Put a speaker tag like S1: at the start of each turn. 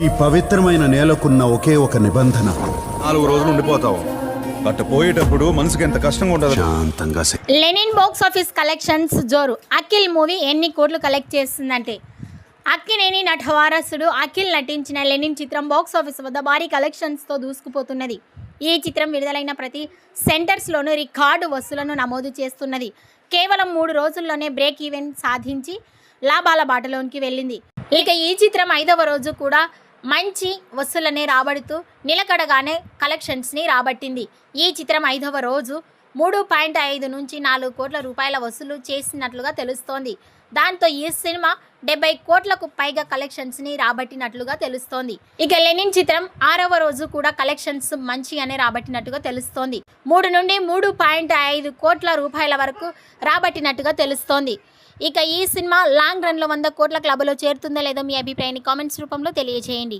S1: ఈ పవిత్రమైన నేలకున్న ఒకే ఒక నిబంధన,
S2: 4 రోజులు ఉండిపోతావు. బట్ పోయేటప్పుడు మనసుకి ఎంత కష్టంగా ఉండదు.
S1: శాంతంగా
S3: లెనిన్ బాక్స్ ఆఫీస్ కలెక్షన్స్ జోరు. అఖిల్ మూవీ ఎన్ని కోట్లు కలెక్ట్ చేస్తుందంటే, అక్కినేని నటవారసుడు అఖిల్ నటించిన లెనిన్ చిత్రం బాక్స్ ఆఫీస్ వద్ద భారీ కలెక్షన్స్తో దూసుకుపోతున్నది. ఈ చిత్రం విడుదలైన ప్రతి సెంటర్స్లోనూ రికార్డు వసూలను నమోదు చేస్తున్నది. కేవలం 3 రోజుల్లోనే బ్రేక్ ఈవెన్ సాధించి లాభాల బాటలోనికి వెళ్ళింది. ఇక ఈ చిత్రం 5వ రోజు కూడా మంచి వసూలని రాబడుతూ నిలకడగానే కలెక్షన్స్ని రాబట్టింది. ఈ చిత్రం 5వ రోజు 3.5 నుంచి 4 కోట్ల రూపాయల వసూలు చేసినట్లుగా తెలుస్తోంది. దాంతో ఈ సినిమా 70 కోట్లకు పైగా కలెక్షన్స్ని రాబట్టినట్లుగా తెలుస్తోంది. ఇక లెనిన్ చిత్రం 6వ రోజు కూడా కలెక్షన్స్ మంచిగానే రాబట్టినట్టుగా తెలుస్తోంది. 3 నుండి 3.5 కోట్ల రూపాయల వరకు రాబట్టినట్టుగా తెలుస్తోంది. ఇక ఈ సినిమా లాంగ్ రన్లో 100 కోట్ల క్లబ్లో చేరుతుందో లేదో మీ అభిప్రాయాన్ని కామెంట్స్ రూపంలో తెలియజేయండి.